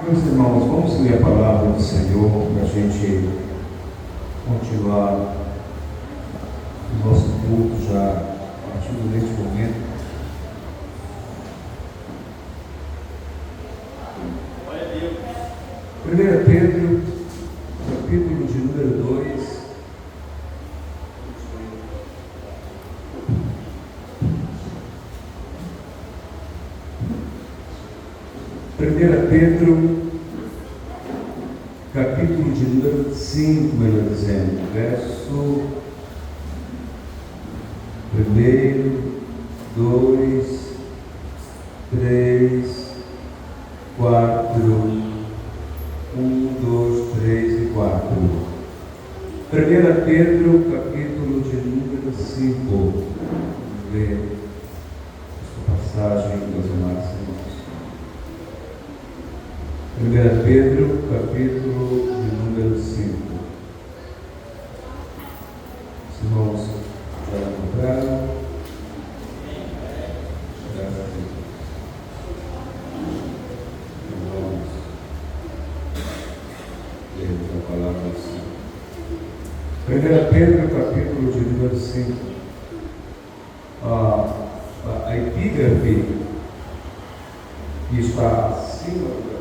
Meus irmãos, vamos ler a palavra do Senhor para a gente continuar o nosso culto já a partir deste momento. Primeira Pedro, capítulo de número 2. Primeira Pedro, capítulo de número 5, melhor dizendo, verso 1, 2, 3, 4, 1, 2, 3 e 4. 1 Pedro, capítulo de número 5. Vamos ler esta passagem, meus amados irmãos. 1 Pedro, capítulo de número 5. Os irmãos já encontraram? Graças a Deus. Vamos ler a palavra do Senhor. 1 Pedro, capítulo de número 5. A epígrafe que está acima do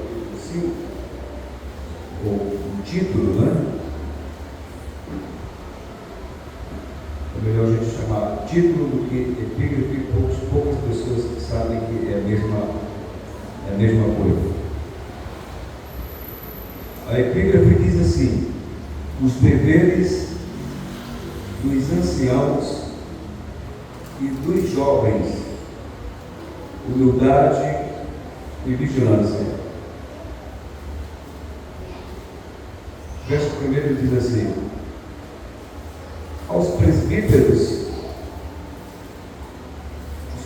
o título, né? É melhor a gente chamar título do que epígrafe, poucas pessoas que sabem que é a mesma coisa. A epígrafe diz assim: os deveres dos anciãos e dos jovens, humildade e vigilância. Verso 1 diz assim: aos presbíteros,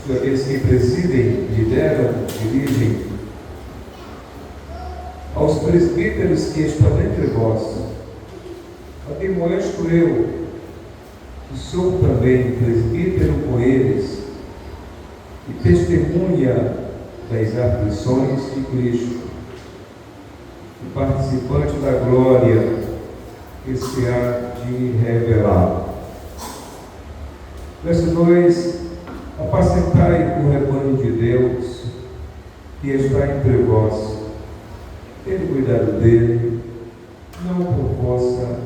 aqueles que presidem, lideram, dirigem, aos presbíteros que estão entre vós, admoesto eu, que sou também presbítero com eles, e testemunha das aflições de Cristo, e participante da glória que se há de revelar. Verso 2: apacentai o rebanho de Deus que está entre vós, tende cuidado dele, não por força,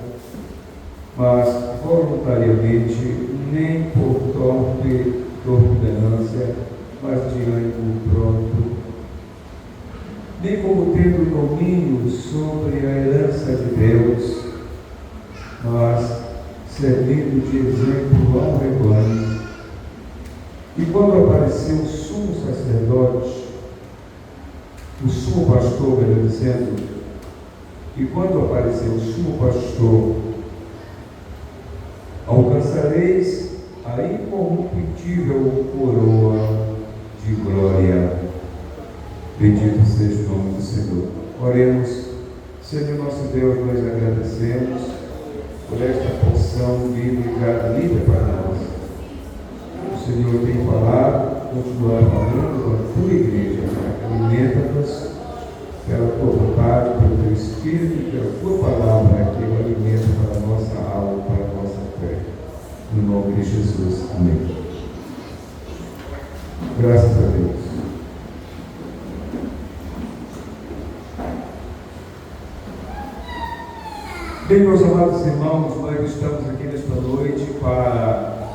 mas voluntariamente, nem por torpe ordenância, mas de ânimo pronto, nem como tendo domínio sobre a herança de Deus, mas servindo de exemplo ao rebanho. E quando apareceu o sumo sacerdote, o sumo pastor, melhor dizendo, e quando apareceu o sumo pastor, alcançareis a incorruptível coroa de glória. Bendito seja o nome do Senhor. Oremos. Senhor nosso Deus, nós agradecemos por esta porção bíblica livre para nós. O Senhor tem falado, continuar falando com a tua igreja. Alimenta-nos pela tua vontade, pelo teu Espírito e pela tua palavra, que é o alimento para a nossa alma, para a nossa fé. No nome de Jesus. Amém. Graças a Deus. Bem, meus amados irmãos, nós estamos aqui nesta noite para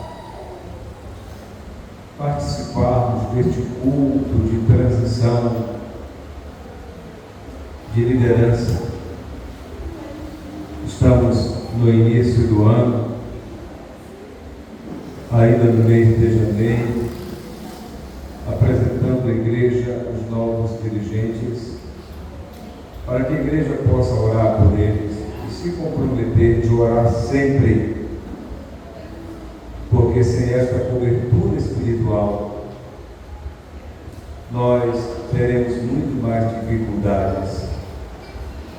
participarmos deste culto de transição, de liderança. Estamos no início do ano, ainda no mês de janeiro, apresentando à igreja os novos dirigentes, para que a igreja possa orar por eles, se comprometer de orar sempre, porque sem esta cobertura espiritual nós teremos muito mais dificuldades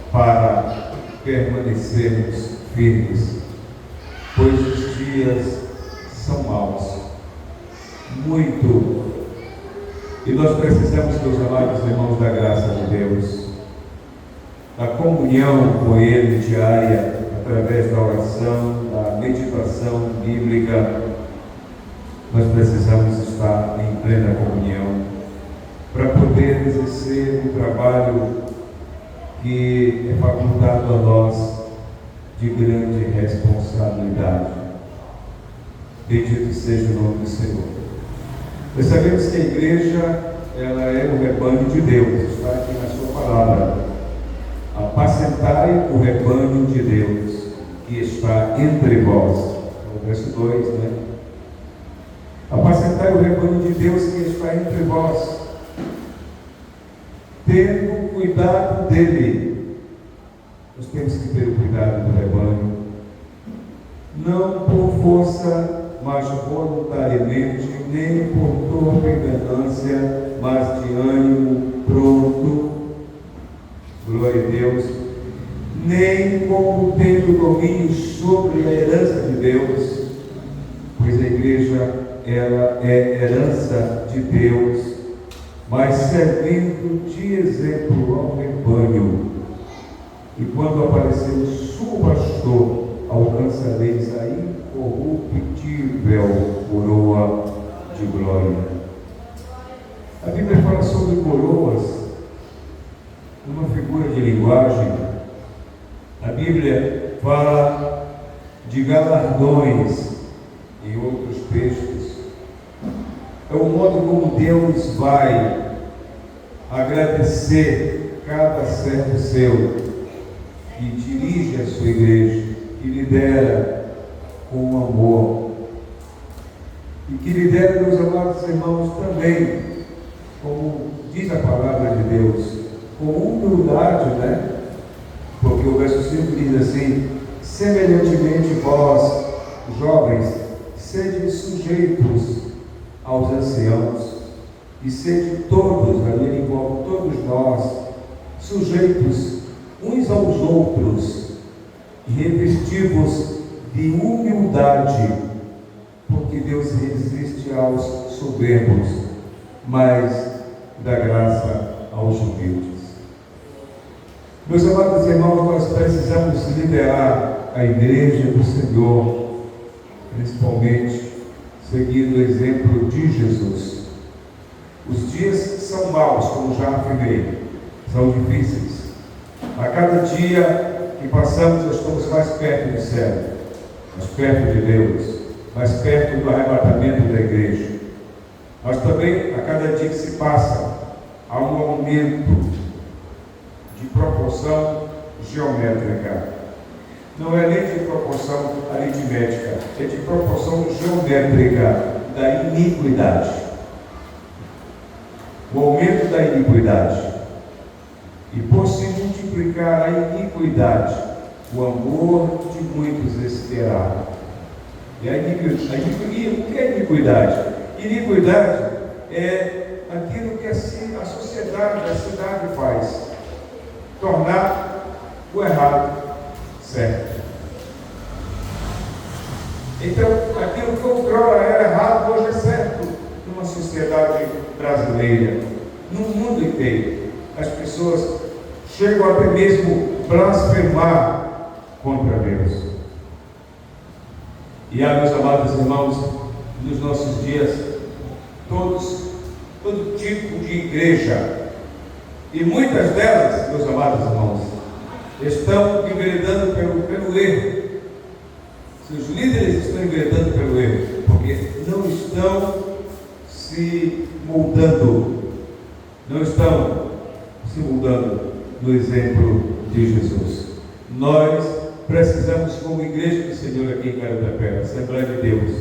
para permanecermos firmes, pois os dias são maus, muito, e nós precisamos, meus amados irmãos, da graça de Deus. da comunhão com Ele diária, através da oração, da meditação bíblica. Nós precisamos estar em plena comunhão para poder exercer um trabalho que é facultado a nós de grande responsabilidade. Bendito seja o nome do Senhor. Nós sabemos que a igreja, ela é o rebanho de Deus, está aqui na sua palavra. Apacentai o rebanho de Deus, que está entre vós. É o verso 2, né? Apacentai o rebanho de Deus, que está entre vós, tendo cuidado dele. Nós temos que ter o cuidado do rebanho, não por força, mas voluntariamente, nem por torpe ganância, mas de ânimo pronto, glória a Deus, nem como tendo domínio sobre a herança de Deus, pois a igreja, ela é herança de Deus, mas servindo de exemplo ao rebanho. E quando aparecer o sumo pastor, alcançareis a incorruptível coroa de glória. A Bíblia fala sobre coroas, uma figura de linguagem. A Bíblia fala de galardões em outros textos. É o modo como Deus vai agradecer cada servo seu, que dirige a sua igreja, que lidera com amor, e que lidera, meus amados irmãos, também, como diz a palavra de Deus, com humildade, né? Porque o verso 5 diz assim: semelhantemente vós, jovens, sede sujeitos aos anciãos, e sede todos, ali ele envolve todos nós, sujeitos uns aos outros, e revestivos de humildade, porque Deus resiste aos soberbos, mas dá graça aos humildes. Meus amados irmãos, nós precisamos liderar a igreja do Senhor, principalmente seguindo o exemplo de Jesus. Os dias são maus, como já afirmei, são difíceis. A cada dia que passamos, nós estamos mais perto do céu, mais perto de Deus, mais perto do arrebatamento da igreja. Mas também, a cada dia que se passa, há um aumento de proporção geométrica. Não é nem de proporção aritmética, é de proporção geométrica da iniquidade. O aumento da iniquidade. E por se multiplicar a iniquidade, o amor de muitos esfriará. E a iniquidade, o que é iniquidade? Iniquidade é aquilo que a sociedade, a cidade faz, tornar o errado certo. Então, aquilo que outrora era errado, hoje é certo, numa sociedade brasileira, no mundo inteiro. As pessoas chegam até mesmo blasfemar contra Deus. E há, meus amados irmãos, nos nossos dias, todo tipo de igreja, e muitas delas, meus amados irmãos, estão enveredando pelo erro. Seus líderes estão enveredando pelo erro, porque não estão se moldando, não estão se moldando no exemplo de Jesus. Nós precisamos, como igreja do Senhor aqui em Caio da Pedra, Assembleia de Deus,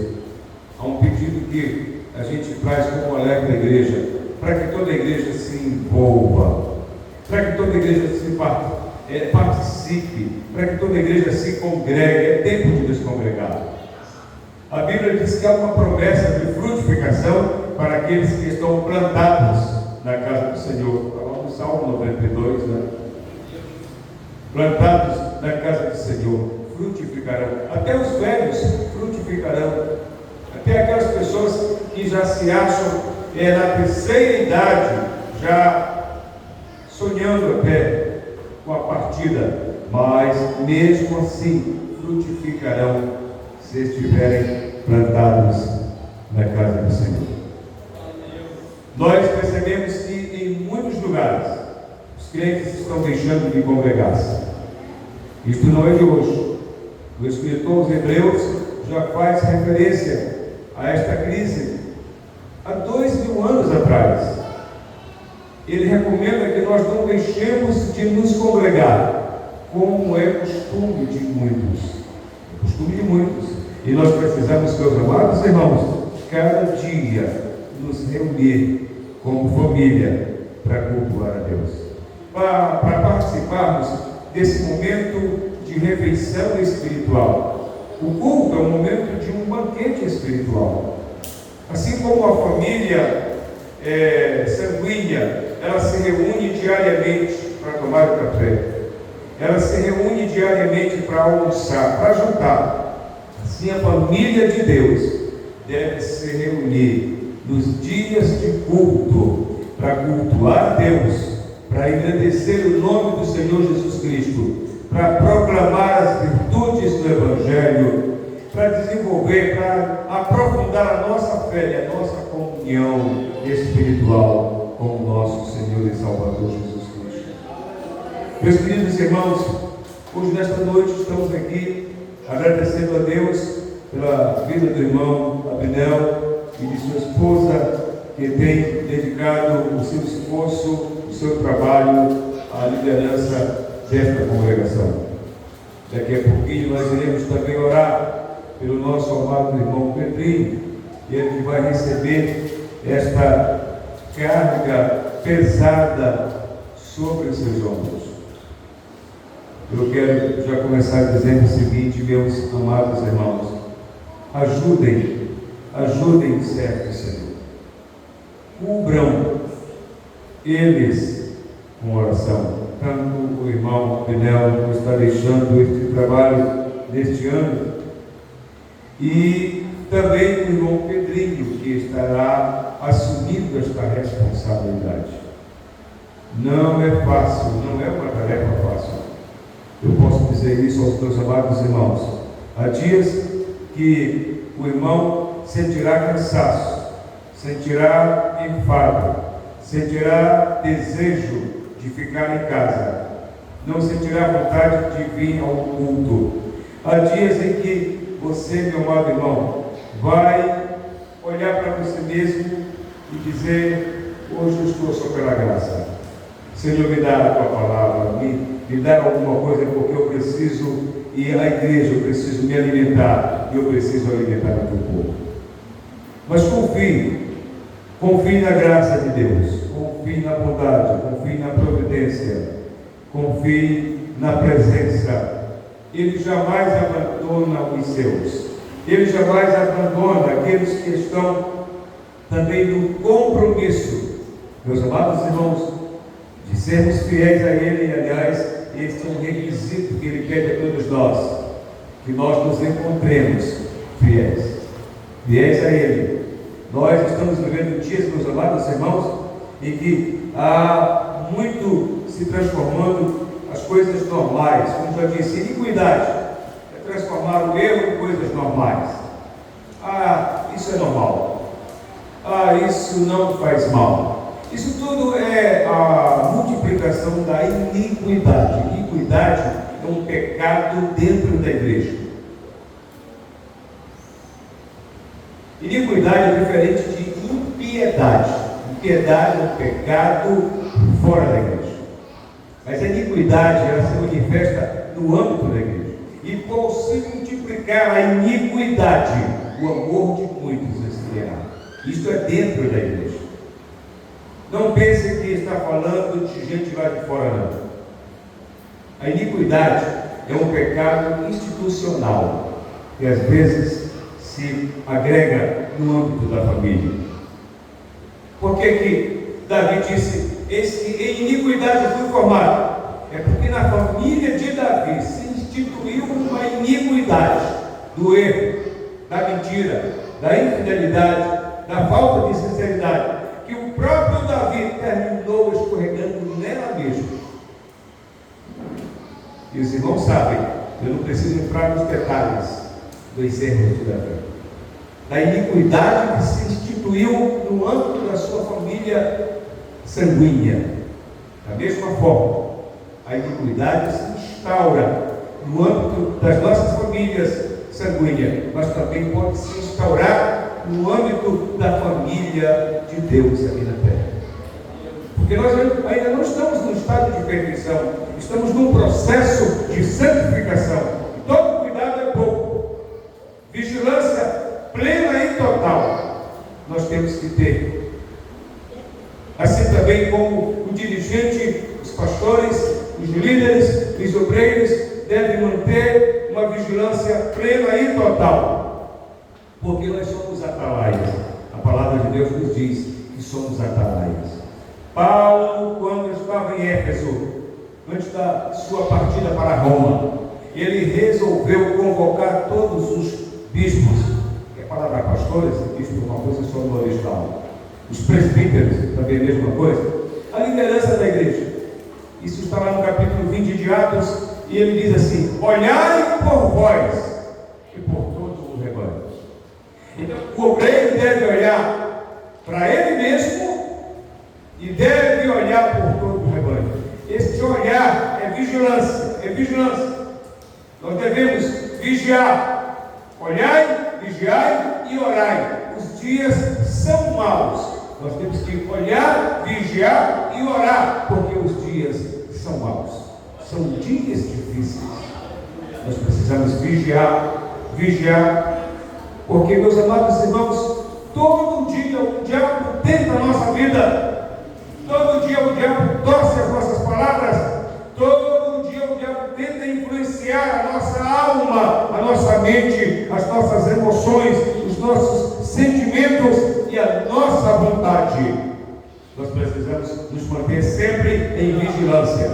há um pedido que a gente traz como alerta da igreja, para que toda a igreja se envolva, para que toda a igreja participe, para que toda a igreja se congregue. É tempo de nos congregar. A Bíblia diz que há uma promessa de frutificação para aqueles que estão plantados na casa do Senhor. Está lá no Salmo 92, né? Plantados na casa do Senhor, frutificarão. Até os velhos frutificarão. Até aquelas pessoas que já se acham na terceira idade, já sonhando até com a partida partida, mas mesmo assim frutificarão se estiverem plantados na casa do Senhor. Nós percebemos que em muitos lugares os crentes estão deixando de congregar-se. Isto não é de hoje. O escritor aos Hebreus já faz referência a esta crise há 2000 anos atrás. Ele recomenda que nós não deixemos de nos congregar, como é costume de muitos. E nós precisamos, meus amados irmãos, cada dia nos reunir como família para cultuar a Deus, para participarmos desse momento de refeição espiritual. O culto é um momento de um banquete espiritual. Assim como a família sanguínea, ela se reúne diariamente para tomar o café, ela se reúne diariamente para almoçar, para jantar. Assim, a família de Deus deve se reunir nos dias de culto para cultuar a Deus, para engrandecer o nome do Senhor Jesus Cristo, para proclamar as virtudes do Evangelho, para desenvolver, para aprofundar a nossa fé e a nossa comunhão espiritual com o nosso Senhor e Salvador Jesus Cristo. Meus queridos irmãos, hoje nesta noite estamos aqui agradecendo a Deus pela vida do irmão Abinel e de sua esposa, que tem dedicado o seu esforço, o seu trabalho à liderança desta congregação. Daqui a pouquinho nós iremos também orar pelo nosso amado irmão Pedrinho, e ele vai receber esta carga pesada sobre os seus ombros. Eu quero já começar dizendo o seguinte, meus amados irmãos: ajudem o servo do Senhor, cubram eles com oração. Tanto o irmão Pinel está deixando este trabalho neste ano, e também o irmão Pedrinho, que estará assumindo esta responsabilidade. Não é fácil, não é uma tarefa fácil. Eu posso dizer isso aos meus amados irmãos. Há dias que o irmão sentirá cansaço, sentirá enfado, sentirá desejo de ficar em casa, não sentirá vontade de vir ao culto. Há dias em que você, meu amado irmão, vai olhar para você mesmo e dizer: hoje eu estou só pela graça. Senhor, me dá a tua palavra, me dá alguma coisa, porque eu preciso ir à igreja, eu preciso me alimentar, e eu preciso alimentar o teu povo. Mas confie na graça de Deus, confie na bondade, confie na providência, confie na presença. Ele jamais abandona os seus, ele jamais abandona aqueles que estão também no compromisso, meus amados irmãos, de sermos fiéis a Ele. E aliás, este é um requisito que Ele pede a todos nós, que nós nos encontremos fiéis a Ele. Nós estamos vivendo dias, meus amados irmãos, em que há muito se transformando as coisas normais, como já disse, iniquidade é transformar o erro em coisas normais. Isso é normal. Isso não faz mal. Isso tudo é a multiplicação da iniquidade. Iniquidade é um pecado dentro da igreja. Iniquidade é diferente de impiedade. Impiedade é um pecado fora da igreja. Mas a iniquidade, ela se manifesta no âmbito da igreja. E por se multiplicar a iniquidade, o amor de muitos esfriará. Isto é dentro da igreja. Não pense que está falando de gente lá de fora, não. A iniquidade é um pecado institucional, que às vezes se agrega no âmbito da família. Por que Davi disse: eis que em iniquidade fui formado? É porque na família de Davi se instituiu uma iniquidade do erro, da mentira, da infidelidade, da falta de sinceridade, que o próprio Davi terminou escorregando nela mesmo. E os irmãos sabem, eu não preciso entrar nos detalhes do exército da fé, da iniquidade que se instituiu no âmbito da sua família sanguínea. Da mesma forma, a iniquidade se instaura no âmbito das nossas famílias sanguíneas, mas também pode se instaurar no âmbito da família de Deus aqui na terra. Porque nós ainda não estamos no estado de perfeição, estamos num processo de santificação. Todo cuidado é pouco. Vigilância plena e total nós temos que ter. Assim também como o dirigente, os pastores, os líderes, os obreiros devem manter uma vigilância plena e total, porque nós somos atalaias. A palavra de Deus nos diz que somos atalaias. Paulo, quando estava em Éfeso, antes da sua partida para Roma, ele resolveu convocar todos os bispos, que a palavra pastores e bispo é uma coisa só no original, os presbíteros, também a mesma coisa, a liderança da igreja. Isso está lá no capítulo 20 de Atos, e ele diz assim: olhai por vós e por todo o rebanho. Então o obreiro deve olhar para ele mesmo e deve olhar por todo o rebanho. Este olhar é vigilância, é vigilância. Nós devemos vigiar. Olhai, vigiai e orai. Os dias são maus. Nós temos que olhar, vigiar e orar, porque os dias são maus. São dias difíceis. Nós precisamos vigiar, porque, meus amados irmãos, todo dia o diabo tenta a nossa vida. Todo dia o diabo torce as nossas palavras. Todo dia o diabo tenta influenciar a nossa alma, a nossa mente, as nossas emoções, os nossos sentimentos e a nossa vontade. Nós precisamos nos manter sempre em vigilância.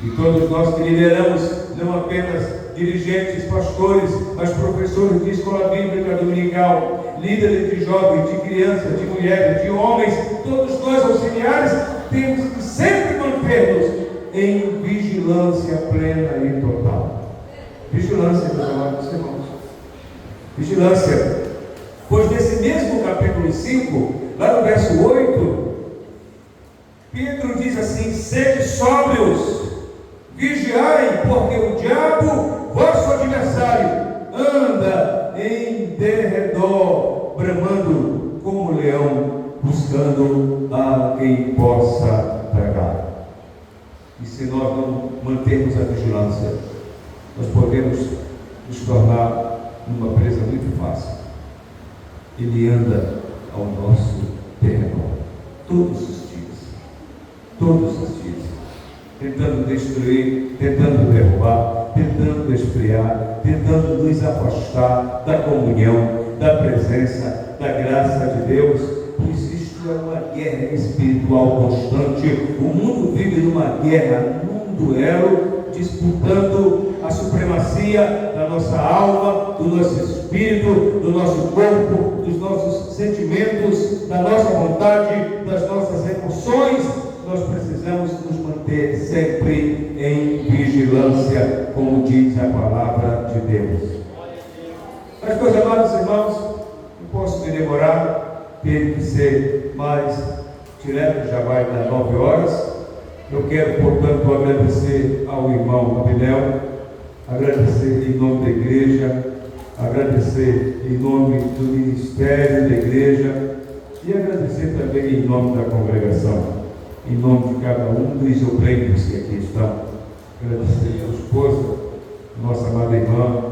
E todos nós que lideramos, não apenas dirigentes, pastores, mas professores de escola bíblica dominical, líderes de jovens, de crianças, de mulheres, de homens, todos nós auxiliares, temos que sempre manter-nos em vigilância plena e total. Vigilância, meus amados irmãos. Vigilância. Pois nesse mesmo capítulo 5, lá no verso 8, Pedro diz assim: sede sóbrios, vigiai, porque o diabo, vosso adversário, anda em derredor, bramando como leão, buscando a quem possa tragar. E se nós não mantermos a vigilância, nós podemos nos tornar numa presa muito fácil. Ele anda ao nosso derredor, todos os dias, tentando destruir, tentando derrubar, tentando esfriar, tentando nos afastar da comunhão, da presença, da graça de Deus, pois isto é uma guerra espiritual constante. O mundo vive numa guerra, num duelo, disputando a supremacia da nossa alma, do nosso espírito, do nosso corpo, dos nossos sentimentos, da nossa vontade, das nossas emoções. Nós precisamos nos manter sempre em vigilância, como diz a palavra de Deus. Mas, meus amados irmãos, não posso me demorar, tem que ser mais direto, já vai dar 9 horas. Eu quero, portanto, agradecer ao irmão Abinel, agradecer em nome da igreja, agradecer em nome do ministério da igreja e agradecer também em nome da congregação, em nome de cada um dos obreiros que aqui estão. Agradecer a sua esposa, nossa amada irmã,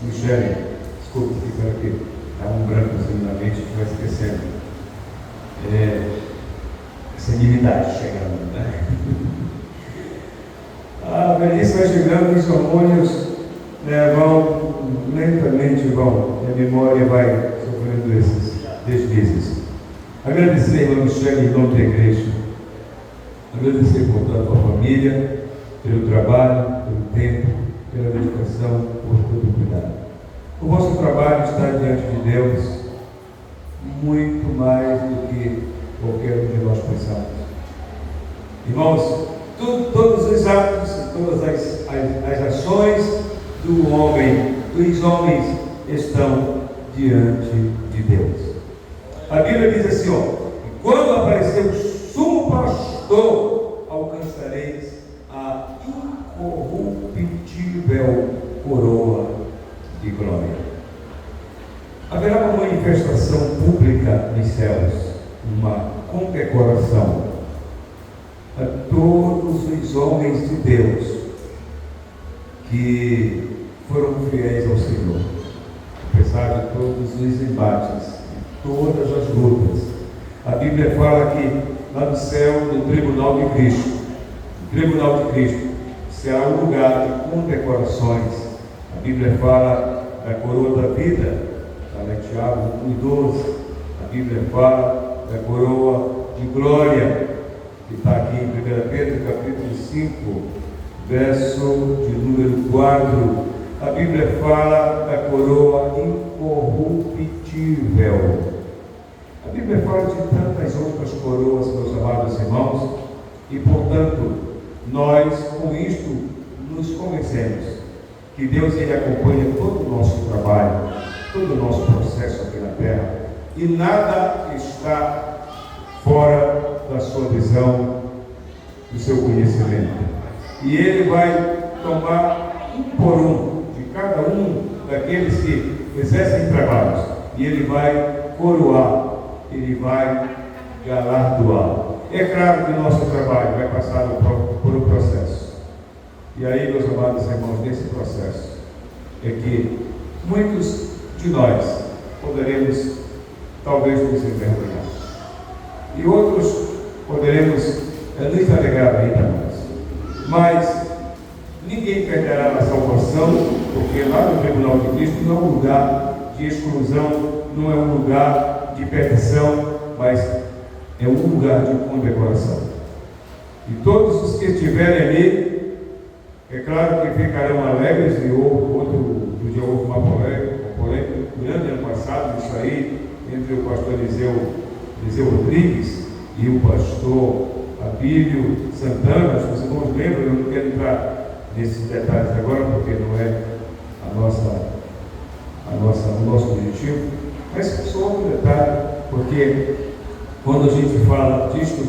Michele, desculpe ficar aqui, está um brancozinho na mente que vai esquecendo. Senilidade chegando, né? A velhice vai chegando e os hormônios lentamente vão, e a memória vai sofrendo esses deslizes. Agradecer, irmã Michele, em nome da igreja. Agradecer, portanto, a família, pelo trabalho, pelo tempo, pela dedicação, por todo o cuidado. O vosso trabalho está diante de Deus muito mais do que qualquer um de nós pensamos. Irmãos, todos os atos, todas as ações do homem, dos homens estão diante de Deus. A Bíblia diz assim, quando aparecer o sumo pastor, alcançareis a incorruptível coroa de glória. Haverá uma manifestação pública nos céus, uma condecoração a todos os homens de Deus que foram fiéis ao Senhor, apesar de todos os embates, de todas as lutas. A Bíblia fala que lá no céu, no tribunal de Cristo, será um lugar de condecorações. A Bíblia fala da coroa da vida, está em Tiago 1:12. A Bíblia fala da coroa de glória, que está aqui em 1 Pedro, capítulo 5, verso de número 4. A Bíblia fala da coroa incorruptível. A Bíblia fala de tantas outras coroas, meus amados irmãos, e portanto, nós com isto nos convencemos que Deus ele acompanha todo o nosso trabalho, todo o nosso processo aqui na terra, e nada está fora da sua visão, do seu conhecimento. E Ele vai tomar um por um de cada um daqueles que exercem trabalhos, e Ele vai coroar, Ele vai galardoar. É claro que o nosso trabalho vai passar por um processo. E aí, meus amados irmãos, nesse processo é que muitos de nós poderemos talvez nos envergonhar, e outros poderemos nos alegrar ainda mais. Mas ninguém perderá a salvação, porque lá no tribunal de Cristo não é um lugar de exclusão, não é um lugar de perdição, mas é um lugar de condecoração. E todos os que estiverem ali, é claro que ficarão alegres. E outro dia houve uma polêmica grande ano passado, isso aí, entre o pastor Eliseu Rodrigues e o pastor Abílio Santana. Os irmãos lembram, eu não quero entrar nesses detalhes agora, porque não é o nosso objetivo, mas só um detalhe, porque quando a gente fala disto,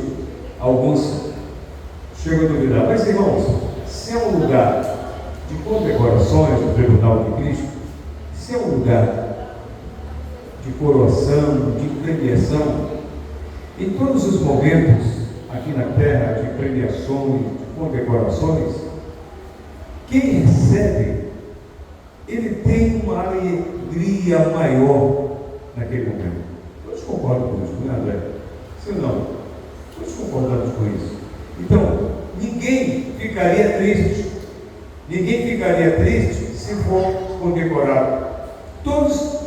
alguns chegam a duvidar. Mas, irmãos, se é um lugar de condecorações do tribunal de Cristo, se é um lugar de coroação, de premiação, em todos os momentos aqui na terra, de premiações, de condecorações, quem recebe, ele tem uma alegria maior naquele momento. Todos concordam com isso, não é, André? Sim ou não? Todos concordamos com isso. Então, ninguém ficaria triste. Ninguém ficaria triste se for condecorado. Todos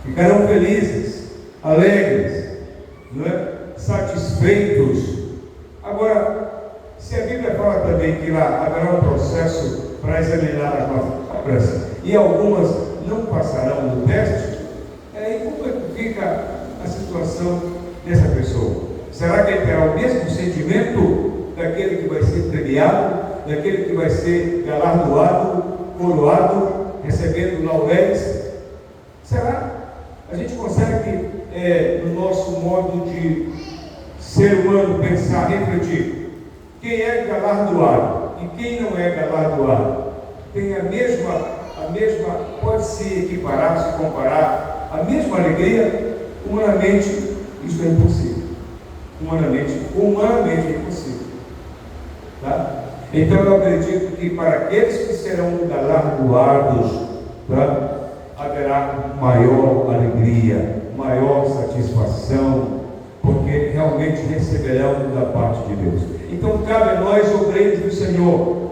ficarão felizes, alegres, não é? Satisfeitos. Agora, se a Bíblia fala também que lá haverá um processo para examinar as nossas obras, e algumas não passarão no teste, aí como é que fica a situação dessa pessoa? Será que ele terá o mesmo sentimento daquele que vai ser premiado, daquele que vai ser galardoado, coroado, recebendo lauréis? Será? A gente consegue, no nosso modo de ser humano, pensar, refletir, quem é galardoado e quem não é galardoado tem a mesma, pode se equiparar, se comparar, a mesma alegria? Humanamente, isso é impossível. Humanamente é impossível. Tá? Então eu acredito que para aqueles que serão galardoados, tá, haverá maior alegria, maior satisfação, porque realmente receberão da parte de Deus. Então cabe a nós, obreiros do Senhor,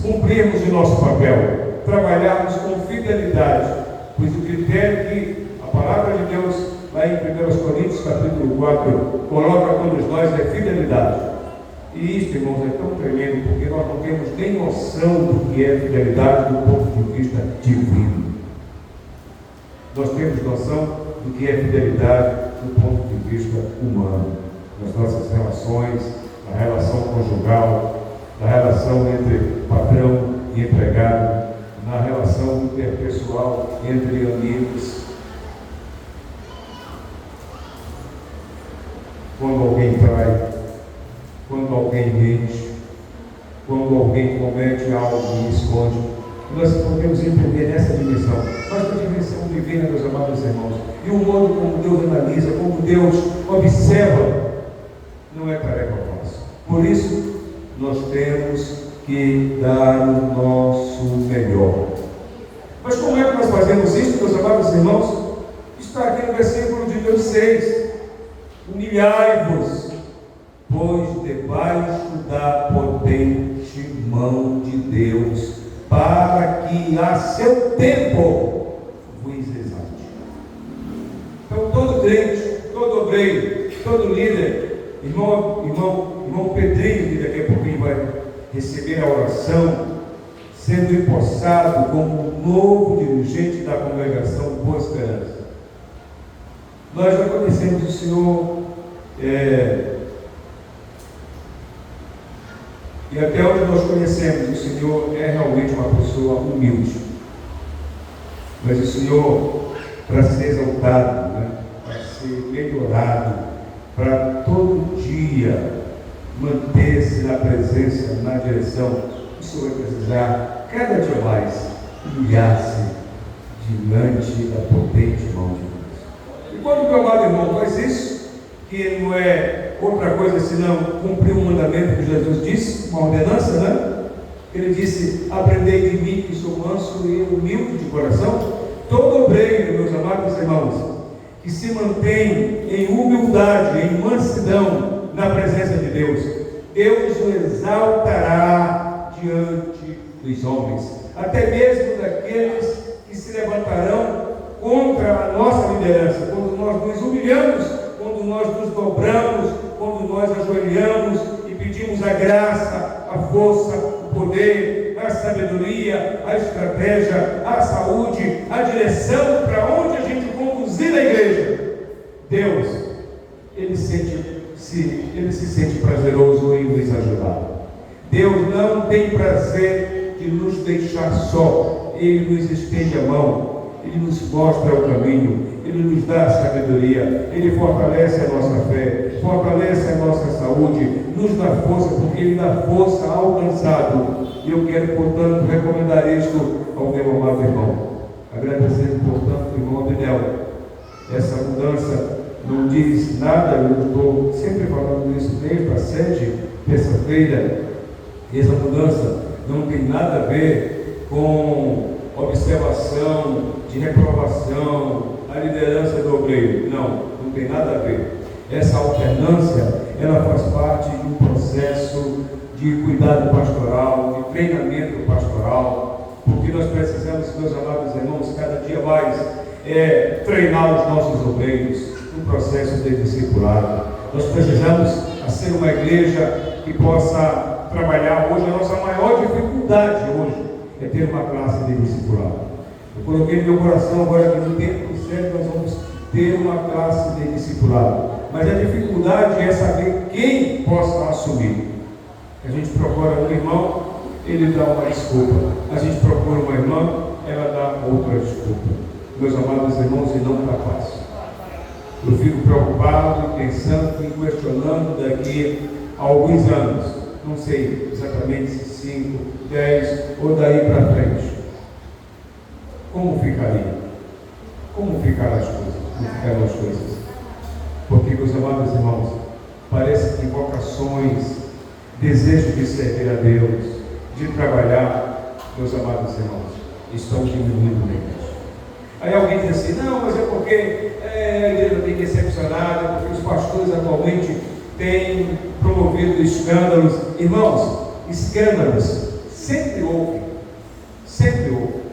cumprirmos o nosso papel, trabalharmos com fidelidade, pois o critério que a palavra de Deus, lá em 1 Coríntios capítulo 4, coloca a todos nós é fidelidade. E isso, irmãos, é tão tremendo, porque nós não temos nem noção do que é fidelidade do ponto de vista divino. Nós temos noção do que é fidelidade do ponto de vista humano, nas nossas relações, na relação conjugal, na relação entre patrão e empregado, na relação interpessoal entre amigos. Quando alguém trai, quando alguém mente, quando alguém comete algo e esconde, nós podemos entender nessa dimensão. Mas a dimensão divina, meus amados irmãos, e o modo como Deus analisa, como Deus observa, não é tarefa fácil. Por isso, nós temos que dar o nosso melhor. Mas como é que nós fazemos isso, meus amados irmãos? Está aqui no versículo de número 6. Humilhai-vos, pois debaixo da potente mão de Deus, para que a seu tempo vos exalte. Então todo crente, todo obreiro, todo líder, irmão Pedrinho, que daqui a pouquinho vai receber a oração, sendo empossado como novo dirigente da congregação Boa Esperança. Nós já conhecemos o Senhor, e até onde nós conhecemos, o Senhor é realmente uma pessoa humilde. Mas o Senhor, para ser exaltado, para ser melhorado, para todo dia manter-se na presença, na direção, o Senhor vai precisar cada dia mais humilhar-se diante da potente mão de Deus. E quando o meu amado irmão faz isso, que não é outra coisa senão cumprir o mandamento que Jesus disse, uma ordenança, Ele disse: aprendei de mim que sou manso e humilde de coração. Todo obreiro, meus amados irmãos, que se mantém em humildade, em mansidão na presença de Deus, Deus o exaltará diante dos homens, até mesmo daqueles que se levantarão contra a nossa liderança. Quando nós nos humilhamos, quando nós nos dobramos, quando nós ajoelhamos e pedimos a graça, a força, o poder, a sabedoria, a estratégia, a saúde, a direção para onde a gente conduzir a igreja, Deus, Ele se sente prazeroso em nos ajudar. Deus não tem prazer de nos deixar só. Ele nos estende a mão, Ele nos mostra o caminho, Ele nos dá a sabedoria, Ele fortalece a nossa fé, fortalece a nossa saúde, nos dá força, porque Ele dá força ao cansado. E eu quero, portanto, recomendar isto ao meu amado irmão, agradecendo, portanto, o irmão Abinel. Essa mudança não diz nada, eu estou sempre falando isso desde a sede, terça-feira. Essa mudança não tem nada a ver com observação, de reprovação, a liderança do obreiro. Não tem nada a ver. Essa alternância, ela faz parte de um processo de cuidado pastoral, de treinamento pastoral, porque nós precisamos, meus amados irmãos, cada dia mais treinar os nossos obreiros no processo de discipulado. Nós precisamos ser uma igreja que possa trabalhar. Hoje, a nossa maior dificuldade hoje é ter uma classe de discipulado. Eu coloquei no meu coração agora que no tempo certo nós vamos ter uma classe de discipulado. Mas a dificuldade é saber quem possa assumir. A gente procura um irmão, ele dá uma desculpa. A gente procura uma irmã, ela dá outra desculpa. Meus amados irmãos, e não está fácil. Eu fico preocupado, pensando e questionando daqui a alguns anos. Não sei exatamente se 5, 10 ou daí para frente. Como ficaria? Como ficarão as coisas? Como ficarão as coisas? Porque, meus amados irmãos, parece que vocações, desejo de servir a Deus, de trabalhar, meus amados irmãos, estão diminuindo muito. Aí alguém diz assim: não, mas é porque a igreja tem decepcionado, é porque os pastores atualmente têm promovido escândalos. Irmãos, escândalos sempre houve, sempre houve.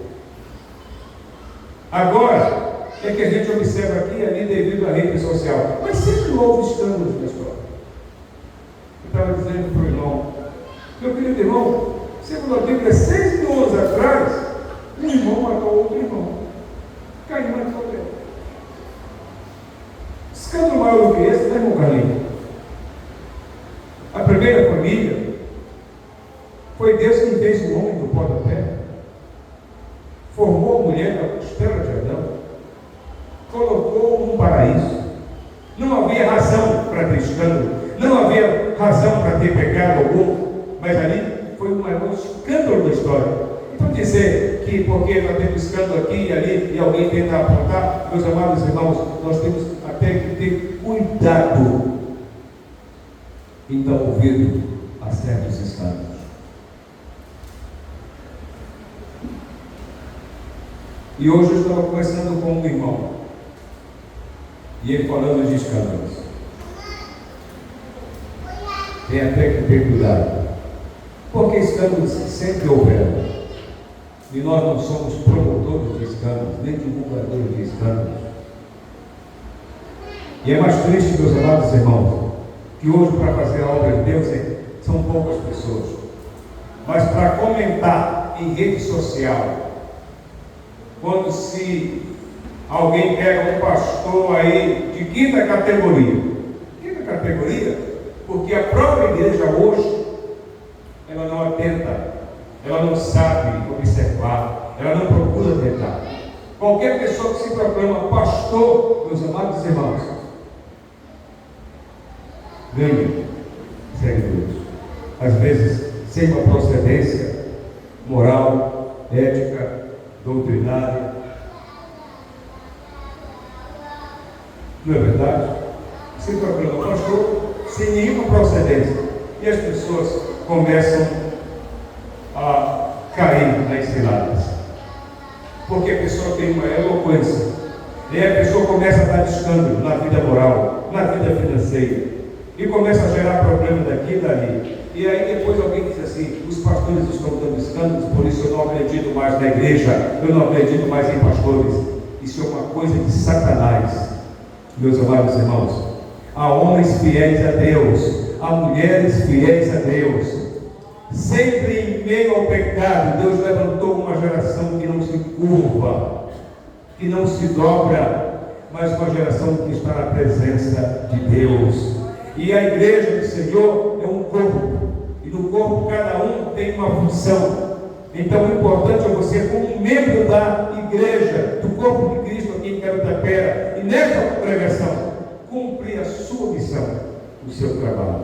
Agora é que a gente observa aqui e ali devido à rede social, mas sempre houve escândalos na história. Eu estava dizendo para o irmão, meu querido irmão, segundo a Bíblia, 6 mil anos atrás, um irmão matou outro irmão. Caim matou ele. Escândalo maior do que esse, né, irmão Carlinhos? A primeira família Foi Deus quem fez o homem do pó da terra, formou a mulher da costela de Adão, colocou num paraíso. Não havia razão para ter escândalo, não havia razão para ter pecado algum, mas ali foi o maior escândalo da história. Então dizer que porque nós temos escândalo aqui e ali e alguém tenta apontar, meus amados irmãos, nós temos até que ter cuidado em dar ouvido a certos escândalos. E hoje eu estava conversando com um irmão e ele falando de escândalos. Tem até que ter cuidado, porque escândalos sempre houveram. E nós não somos promotores de escândalos, nem divulgadores de escândalos. E é mais triste, meus amados irmãos, que hoje para fazer a obra de Deus são poucas pessoas. Mas para comentar em rede social, quando se alguém pega um pastor aí de quinta categoria, porque a própria igreja hoje, ela não atenta, ela não sabe observar, ela não procura tentar. Qualquer pessoa que se proclama pastor, meus amados irmãos, ganha seguidores, às vezes sem uma procedência moral, ética, doutrinária. Não é verdade? Se proclama pastor sem nenhuma procedência, e as pessoas começam a cair nas ciladas, porque a pessoa tem uma eloquência, e a pessoa começa a dar escândalo na vida moral, na vida financeira, e começa a gerar problema daqui e dali. E aí depois alguém diz assim: os pastores estão dando escândalos, por isso eu não acredito mais na igreja, eu não acredito mais em pastores. Isso é uma coisa de Satanás, meus amados irmãos. Há homens fiéis a Deus, há mulheres fiéis a Deus. Sempre em meio ao pecado, Deus levantou uma geração que não se curva, que não se dobra, mas uma geração que está na presença de Deus. E a igreja do Senhor é um corpo, e no corpo cada um tem uma função. Então o importante é você, como membro da igreja, do corpo de Cristo aqui em Carutapera, e nesta congregação, cumprir a sua missão, o seu trabalho.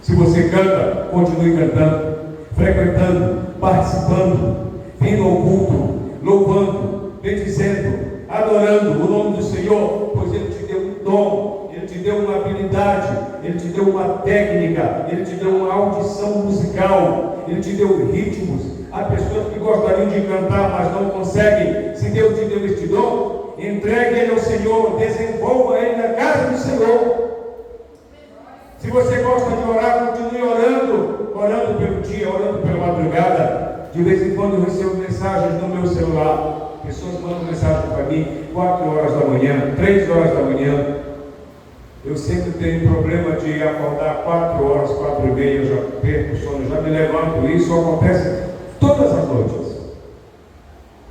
Se você canta, continue cantando, frequentando, participando, vindo ao culto, louvando, bendizendo, adorando o nome do Senhor, pois Ele te deu um dom, Ele te deu uma habilidade, Ele te deu uma técnica, Ele te deu uma audição musical, Ele te deu ritmos. Há pessoas que gostariam de cantar, mas não conseguem. Se Deus te deu este dom, entregue ele ao Senhor, desenvolva ele na casa do Senhor. Se você gosta de orar, continue orando pelo dia, orando pela madrugada. De vez em quando eu recebo mensagens no meu celular, pessoas mandam mensagem para mim, 4 horas da manhã, 3 horas da manhã. Eu sempre tenho problema de acordar 4 horas, 4 e meia, eu já perco o sono, já me levanto. Isso acontece todas as noites.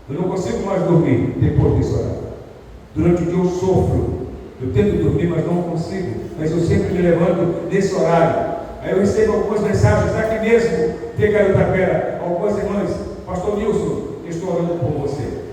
Eu não consigo mais dormir depois desse horário. Durante o dia eu sofro, eu tento dormir, mas não consigo. Mas eu sempre me levanto nesse horário. Aí eu recebo algumas mensagens aqui mesmo, de Carutapera, algumas irmãs: Pastor Nilson, eu estou orando por você.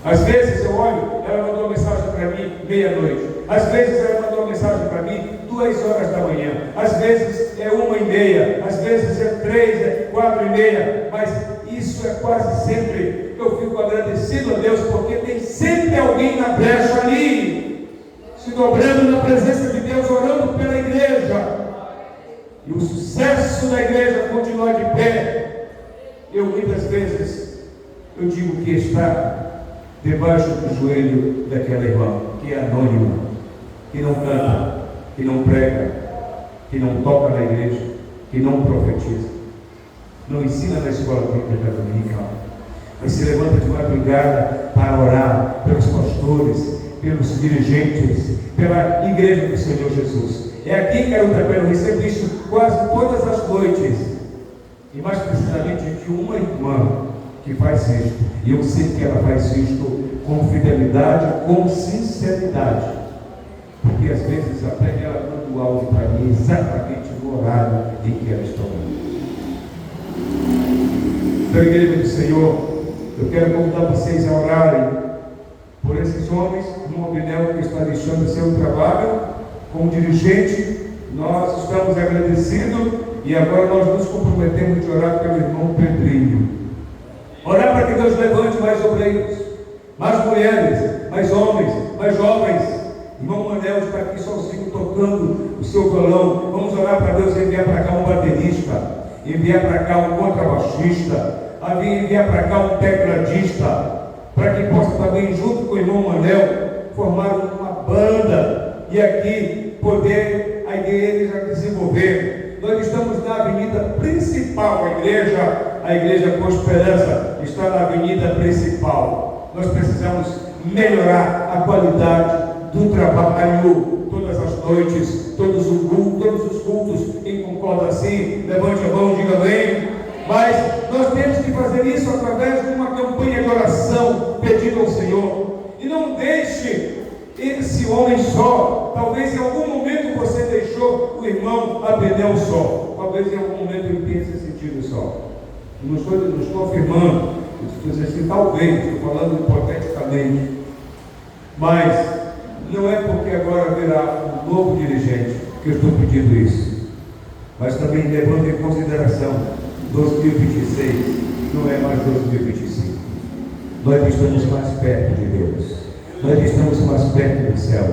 Às vezes eu olho, ela mandou uma mensagem para mim meia-noite. Às vezes ela mandou uma mensagem para mim 2 horas da manhã. Às vezes é 1h30. Às vezes é 3, é 4h30. Mas isso é quase sempre. Eu fico agradecido a Deus, porque tem sempre alguém na brecha ali, se dobrando na presença de Deus, orando pela igreja. E o sucesso da igreja continua de pé. Eu muitas vezes eu digo que está debaixo do joelho daquela irmã que é anônima, que não canta, que não prega, que não toca na igreja, que não profetiza, não ensina na escola bíblica dominical, mas se levanta de madrugada para orar pelos pastores, pelos dirigentes, pela igreja do Senhor Jesus. É aqui em Carutapera, eu recebo isso quase todas as noites, e mais precisamente de uma irmã que faz isto, e eu sei que ela faz isto com fidelidade, com sinceridade, porque às vezes até ela exatamente no horário em que ela está orando. Então, igreja do Senhor, eu quero convidar vocês a orarem por esses homens, irmão Abinel, que está deixando o seu trabalho como dirigente. Nós estamos agradecidos e agora nós nos comprometemos de orar pelo irmão Pedrinho. Orar para que Deus levante mais obreiros, mais mulheres, mais homens, mais jovens. Irmão Manel está aqui sozinho tocando o seu violão. Vamos orar para Deus enviar para cá um baterista, enviar para cá um contrabaixista, enviar para cá um tecladista, para que possa também, junto com o irmão Manel, formar uma banda e aqui poder a igreja desenvolver. Nós estamos na avenida principal, a igreja com esperança está na avenida principal. Nós precisamos melhorar a qualidade do trabalho, todas as noites, todos os cultos. Quem concorda assim, levante a mão, diga amém. Mas nós temos que fazer isso através de uma campanha de oração, pedindo ao Senhor. E não deixe esse homem só. Talvez em algum momento você deixou o irmão Abinel só. Talvez em algum momento ele tenha se sentido só. Não estou afirmando, estou dizendo assim, talvez, estou falando hipoteticamente. Mas não é porque agora virá um novo dirigente que eu estou pedindo isso. Mas também levando em consideração 2026, não é mais 2025. Nós estamos mais perto de Deus. Nós estamos mais perto do céu.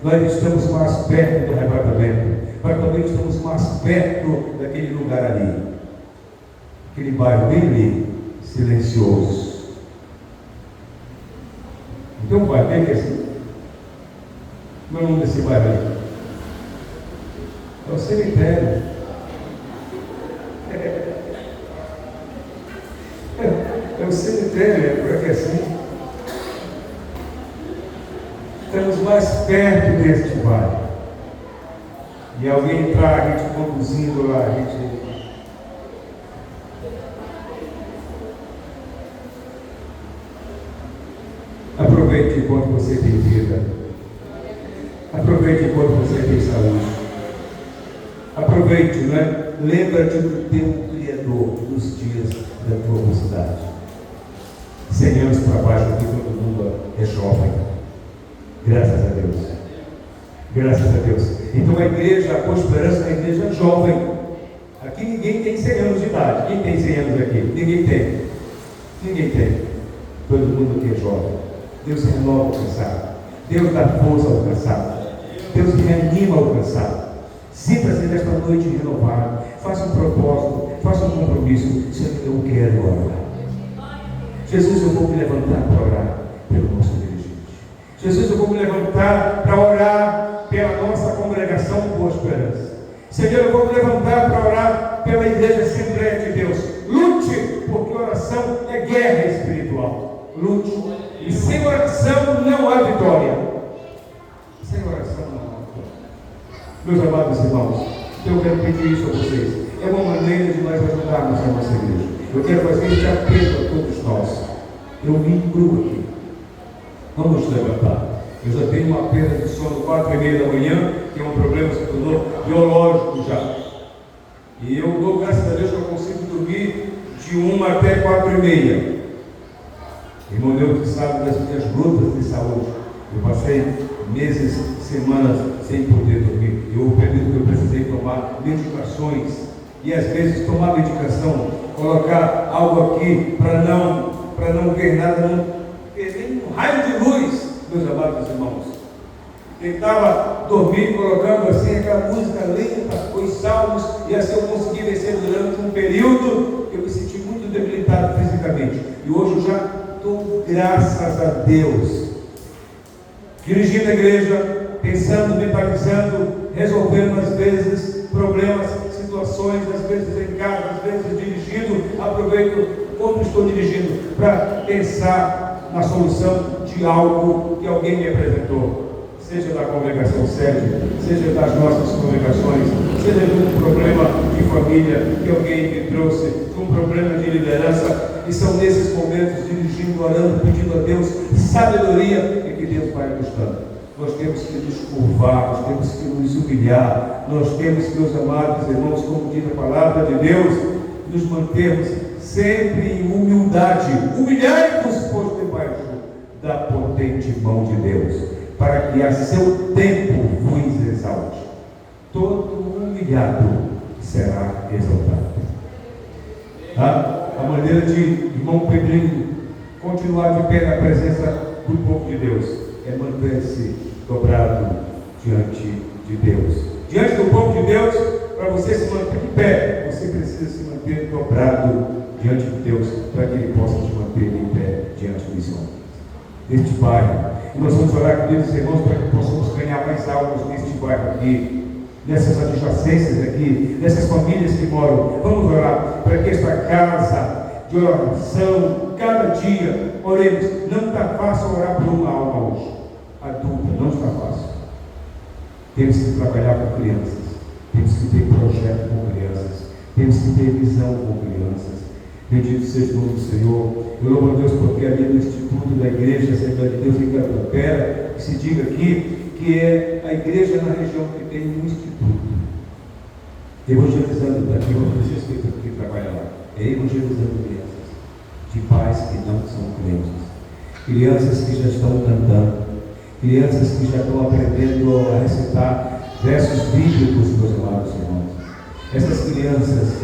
Nós estamos mais perto do arrebatamento. Mas também estamos mais perto daquele lugar ali. Aquele bairro bem ali, silencioso. Então um bairro bem que assim. Como é o nome desse bairro ali? É o cemitério. É o cemitério, é por aqui assim. Estamos mais perto deste bairro. E alguém entrar, a gente conduzindo lá, a gente. Aproveite enquanto você tem vida. Aproveite enquanto você tem saúde. Aproveite, né? Lembra-te do teu Criador nos dias da tua mocidade. 100 anos para baixo, aqui todo mundo é jovem. Graças a Deus. Graças a Deus. Então a igreja, a esperança da igreja é jovem. Aqui ninguém tem 100 anos de idade. Quem tem 100 anos aqui? Ninguém tem. Ninguém tem. Todo mundo aqui é jovem. Deus renova o cansado. Deus dá força ao cansado. Deus reanima o cansado. Sinta-se nesta noite renovado. Faça um propósito. Faça um compromisso. Senhor, eu quero orar. Jesus, eu vou me levantar para orar pelo nosso dirigente. Jesus, eu vou me levantar para orar pela nossa congregação Boa Esperança. Senhor, eu vou me levantar para orar pela igreja Assembleia de Deus. Lute, porque oração é guerra espiritual. Lute. E sem oração não há vitória. Sem oração não há vitória. Meus amados irmãos, eu quero pedir isso a vocês. É uma maneira de nós ajudarmos a nossa igreja. Eu quero fazer este apelo a todos nós. Eu me incluo aqui. Vamos nos levantar. Eu já tenho uma perda de sono 4h30 da manhã, que é um problema que se tornou biológico já. E eu dou graças a Deus que eu consigo dormir de 1 até 4h30. Irmão meu que sabe das minhas lutas de saúde. Eu passei meses, semanas sem poder dormir. Eu percebi que eu precisei tomar medicações. E às vezes tomar medicação, colocar algo aqui para não ver nada, não ver nem um raio de luz, meus amados irmãos. Tentava dormir colocando assim aquela música lenta, os salmos, e assim eu consegui vencer durante um período. Eu me senti muito debilitado fisicamente. E hoje eu já estou, graças a Deus, dirigindo a igreja, pensando, mentalizando, resolvendo às vezes problemas, situações, às vezes em casa, às vezes dirigindo. Aproveito quando estou dirigindo para pensar na solução de algo que alguém me apresentou, seja da congregação sede, seja das nossas congregações, seja de um problema de família que alguém me trouxe, de um problema de liderança. E são nesses momentos, dirigindo, orando, pedindo a Deus sabedoria, e que Deus vai nos dando. nós temos que nos curvar, nós temos que nos humilhar, nós temos, meus amados irmãos, como diz a palavra de Deus, nos mantermos sempre em humildade. Humilhai-vos, pois, debaixo da potente mão de Deus, para que a seu tempo vos exalte. Todo humilhado será exaltado. A maneira de irmão Pedrinho continuar de pé na presença do povo de Deus é manter-se dobrado diante de Deus. Diante do povo de Deus, para você se manter de pé, você precisa se manter dobrado diante de Deus, para que Ele possa te manter de pé diante dos homens. Neste bairro, e nós vamos orar com Deus, irmãos, para que possamos ganhar mais almas neste bairro aqui, nessas adjacências aqui, nessas famílias que moram. Vamos orar para que esta casa de oração, cada dia, oremos. Não está fácil orar por uma alma hoje, adulta, não está fácil. Temos que trabalhar com crianças, temos que ter projeto com crianças, temos que ter visão com crianças. Bendito seja o nome do Senhor. Eu louvo a Deus porque ali no Instituto da Igreja Assembleia de Deus em Catuapera, que se diga aqui que é a igreja na região que tem um instituto. Evangelizando daqui, não precisa que trabalha lá. É evangelizando crianças, de pais que não são crentes, crianças que já estão cantando, crianças que já estão aprendendo a recitar versos bíblicos, meus amados irmãos. Essas crianças,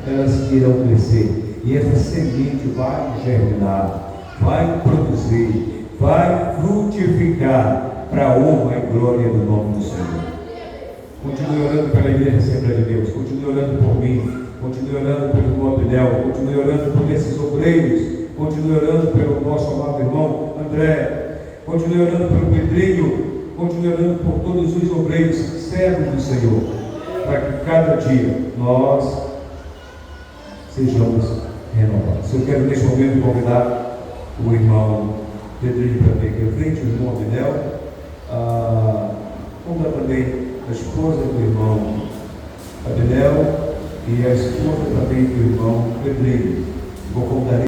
elas irão crescer. E essa semente vai germinar, vai produzir, vai frutificar para a honra e glória do nome do Senhor. Continue orando pela Igreja Assembleia de Deus, continue orando por mim, continue orando pelo irmão Abinel, continue orando por esses obreiros, continue orando pelo nosso amado irmão André, continue orando pelo Pedrinho, continue orando por todos os obreiros, servos do Senhor, para que cada dia nós sejamos renovados. Eu quero neste momento convidar o irmão Pedrinho para vir aqui à frente, o irmão Abinel, convidar também a esposa do irmão Abinel e a esposa também do irmão Pedrinho. Vou convidar